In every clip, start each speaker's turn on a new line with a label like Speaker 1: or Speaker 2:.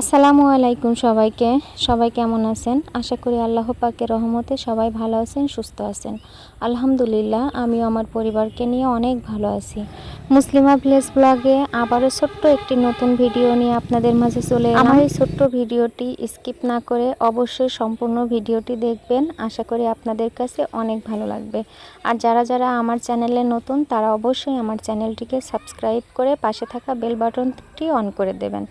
Speaker 1: আসসালামু আলাইকুম সবাইকে। সবাই কেমন আছেন? আশা করি আল্লাহ পাকের রহমতে সবাই ভালো আছেন, সুস্থ আছেন। আলহামদুলিল্লাহ, আমিও আমার পরিবারকে নিয়ে অনেক ভালো আছি। মুসলিমা ভিলেজ ব্লগে আবারও ছোট্ট একটি নতুন ভিডিও নিয়ে আপনাদের মাঝে চলে এলাম। আমার এই ছোট্ট ভিডিওটি স্কিপ না করে অবশ্যই সম্পূর্ণ ভিডিওটি দেখবেন। আশা করি আপনাদের কাছে অনেক ভালো লাগবে। আর যারা যারা আমার চ্যানেলে নতুন তারা অবশ্যই আমার চ্যানেলটিকে সাবস্ক্রাইব করে পাশে থাকা বেল বাটনটি অন করে দেবেন।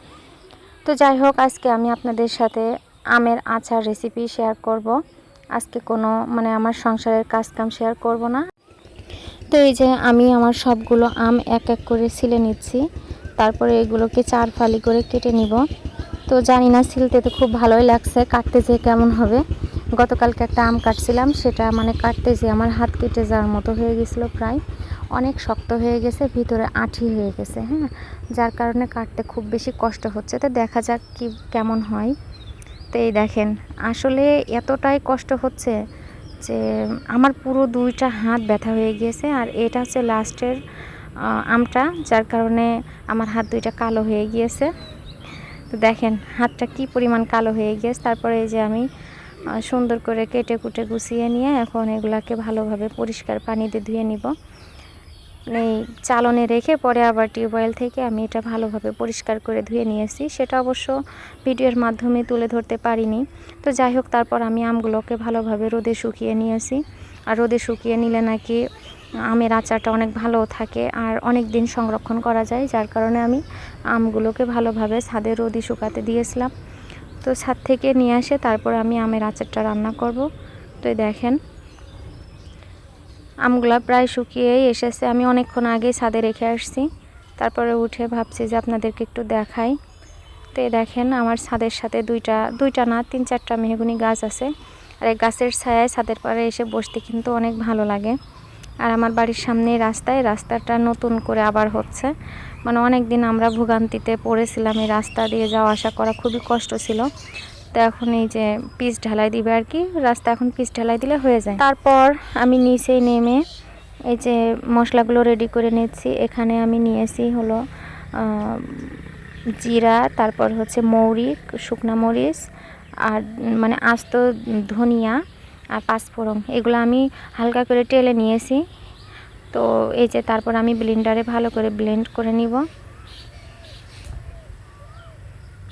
Speaker 1: তো যাই হোক, আজকে আমি আপনাদের সাথে আমের আচার রেসিপি শেয়ার করব। আজকে কোনো আমার সংসারের কাজকাম শেয়ার করব না। তো এই যে আমি আমার সবগুলো আম এক এক করে ছিলে নিচ্ছি, তারপরে এগুলোকে 4 ফালি করে কেটে নিব। তো জানি না ছিলতে তো খুব ভালোই লাগছে, কাটতে যে কেমন হবে। গতকালকে একটা আম কাটছিলাম, সেটা কাটতে যে আমার হাত কেটে যাওয়ার মতো হয়ে গেছিলো, প্রায় অনেক শক্ত হয়ে গেছে, ভিতরে আঠি হয়ে গেছে। হ্যাঁ, যার কারণে কাটতে খুব বেশি কষ্ট হচ্ছে। তো দেখা যাক কি কেমন হয়। তো এই দেখেন, আসলে এতটাই কষ্ট হচ্ছে যে আমার পুরো 2টা হাত ব্যথা হয়ে গিয়েছে। আর এটা হচ্ছে লাস্টের আমটা, যার কারণে আমার হাত 2টা কালো হয়ে গিয়েছে। তো দেখেন হাতটা কি পরিমাণ কালো হয়ে গিয়েছে। তারপরে এই যে আমি সুন্দর করে কেটে কুটে গুছিয়ে নিয়ে এখন এগুলাকে ভালোভাবে পরিষ্কার পানিতে ধুয়ে নিব। এই চালনে রেখে পরে আবার টিউবওয়েল থেকে আমি এটা ভালোভাবে পরিষ্কার করে ধুয়ে নিয়েছি। সেটা অবশ্য ভিডিওর মাধ্যমে তুলে ধরতে পারিনি। তো যাই হোক, তারপর আমি আমগুলোকে ভালোভাবে রোদে শুকিয়ে নিয়েছি। আর রোদে শুকিয়ে নিলে নাকি আমের আচারটা অনেক ভালো থাকে আর অনেক দিন সংরক্ষণ করা যায়, যার কারণে আমি আমগুলোকে ভালোভাবে ছাদে রোদে শুকাতে দিয়েছিলাম। তো ছাদ থেকে নিয়ে আসে তারপর আমি আমের আচারটা রান্না করব। তো দেখেন আমগুলা প্রায় শুকিয়েই এসেছে। আমি অনেকক্ষণ আগে ছাদে রেখে আসছি, তারপরে উঠে ভাবছি যে আপনাদেরকে একটু দেখাই। তো দেখেন আমার ছাদের সাথে দুইটা না 3-4টা মেহগনি গাছ আছে। আর এই গাছের ছায়ায় ছাদের পাড়ে এসে বসতে কিন্তু অনেক ভালো লাগে। আর আমার বাড়ির সামনে রাস্তাটা নতুন করে আবার হচ্ছে। অনেক দিন আমরা ভোগান্তিতে পড়েছিলাম, এই রাস্তা দিয়ে যাওয়া আসা করা খুবই কষ্ট ছিল। তো এখন এই যে পিচ ঢালাই দিবে আর কি, রাস্তা এখন পিচ ঢালাই দিলে হয়ে যায়। তারপর আমি নিচে নেমে এই যে মশলাগুলো রেডি করে নিচ্ছি। এখানে আমি নিয়েছি হলো জিরা, তারপর হচ্ছে মৌরি, শুকনা মরিচ, আর আস্ত ধনিয়া আর পাঁচফোড়ন, এগুলো আমি হালকা করে টেলে নিয়েছি। তো এই যে তারপর আমি ব্লেন্ডারে ভালো করে ব্লেন্ড করে নিব।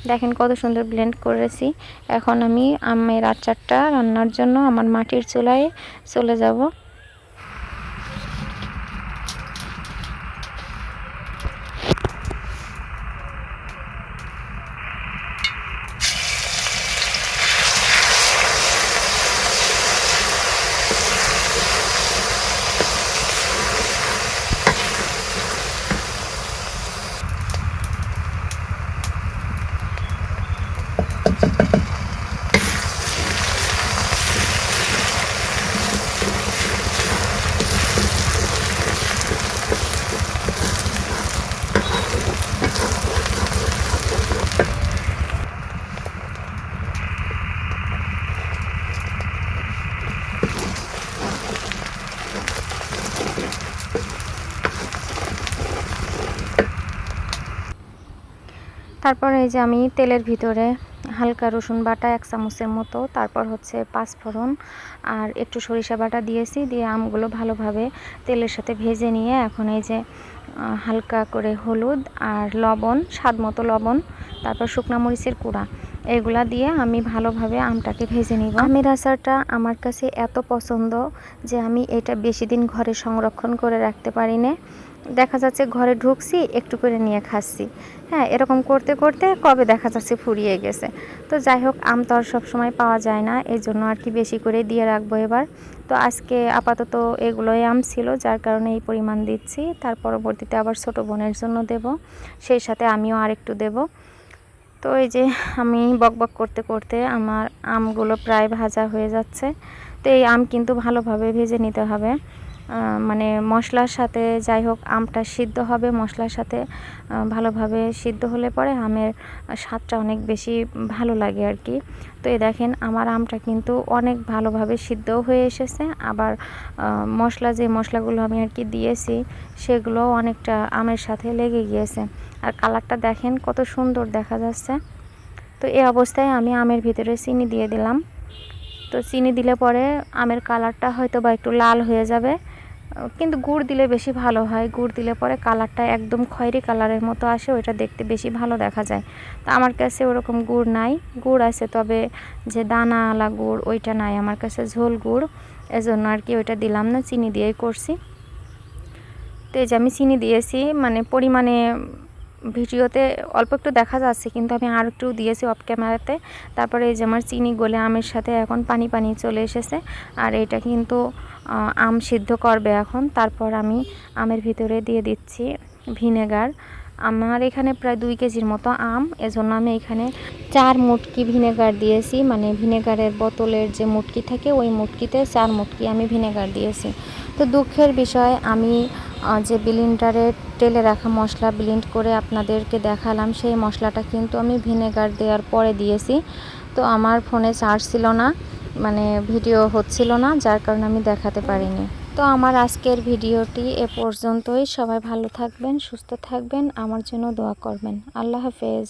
Speaker 1: দেখেন কত সুন্দর ব্লেন্ড করেছি। এখন আমি আমের আচারটা রান্নার জন্য আমার মাটির চুলায় চলে যাব। তারপর এই যে আমি তেলের ভিতরে হালকা রসুন বাটা 1 চামচের মতো, তারপর হচ্ছে পাঁচফোড়ন আর একটু সরিষা বাটা দিয়েছি। দিয়ে আমগুলো ভালোভাবে তেলের সাথে ভেজে নিয়ে এখন এই যে হালকা করে হলুদ আর লবণ, স্বাদ মতো লবণ, তারপর শুকনো মরিচের গুঁড়া, এগুলা দিয়ে আমি ভালোভাবে আমটাকে ভেজে নিব। আমের আচারটা আমার কাছে এত পছন্দ যে আমি এটা বেশি দিন ঘরে সংরক্ষণ করে রাখতে পারি না। দেখা যাচ্ছে ঘরে ঢুকছি একটু করে নিয়ে খাচ্ছি। হ্যাঁ, এরকম করতে করতে কবে দেখা যাচ্ছে ফুরিয়ে গেছে। তো যাই হোক, আম তো আর সবসময় পাওয়া যায় না, এই জন্য আর কি বেশি করে দিয়ে রাখবো এবার। তো আজকে আপাতত এগুলোই আম ছিল, যার কারণে এই পরিমাণ দিচ্ছি। তার পরবর্তীতে আবার ছোটো বোনের জন্য দেব, সেই সাথে আমিও আরেকটু দেব। তো এই যে আমি বকবক করতে করতে আমার আমগুলো প্রায় ভাজা হয়ে যাচ্ছে। তো এই আম কিন্তু ভালোভাবে ভেজে নিতে হবে, মশলার সাথে। যাই হোক, আমটা সিদ্ধ হবে মশলার সাথে, ভালোভাবে সিদ্ধ হলে পরে আমের স্বাদটা অনেক বেশি ভালো লাগে আর কি। তো এই দেখেন আমার আমটা কিন্তু অনেক ভালোভাবে সিদ্ধও হয়ে এসেছে। আবার যে মশলাগুলো আমি আর কি দিয়েছি সেগুলো অনেকটা আমের সাথে লেগে গিয়েছে। আর কালারটা দেখেন কত সুন্দর দেখা যাচ্ছে। তো এই অবস্থায় আমি আমের ভিতরে চিনি দিয়ে দিলাম। তো চিনি দিলে পরে আমের কালারটা হয়তো বা একটু লাল হয়ে যাবে, কিন্তু গুড় দিলে বেশি ভালো হয়। গুড় দিলে পরে কালারটা একদম খয়েরি কালারের মতো আসে, ওইটা দেখতে বেশি ভালো দেখা যায়। তো আমার কাছে ওরকম গুড় নাই, গুড় আছে তবে যে দানাওয়ালা গুড় ওইটা নাই আমার কাছে, ঝোল গুড়, এজন্য আর কি ওইটা দিলাম না, চিনি দিয়েই করছি। তো এই যে আমি চিনি দিয়েছি, মানে পরিমাণে ভিডিওতে অল্প একটু দেখা যাচ্ছে, কিন্তু আমি আর একটু দিয়েছি অফ ক্যামেরাতে। তারপরে এই যে আমার চিনি গলে আমের সাথে এখন পানি পানি চলে এসেছে, আর এটা কিন্তু আম সিদ্ধ করবে এখন। তারপর আমি আমের ভিতরে দিয়ে দিচ্ছি ভিনেগার। আমার এখানে প্রায় 2 কেজির মতো আম, এজন্য আমি এখানে 4 মুটকি ভিনেগার দিয়েছি, মানে ভিনেগারের বোতলের যে মুটকি থাকে ওই মুটকিতে 4 মুটকি আমি ভিনেগার দিয়েছি। তো দুঃখের বিষয়, আমি যে ব্লেন্ডারে টেলে রাখা মশলা ব্লেন্ড করে আপনাদেরকে দেখালাম, সেই মশলাটা কিন্তু আমি ভিনেগার দেওয়ার পরে দিয়েছি। তো আমার ফোনে চার্জ ছিল না, মানে ভিডিও হচ্ছিল না, যার কারণে আমি দেখাতে পারিনি। তো আমার আজকের ভিডিওটি এ পর্যন্তই। সবাই ভালো থাকবেন, সুস্থ থাকবেন, আমার জন্য দোয়া করবেন। আল্লাহ হাফেজ।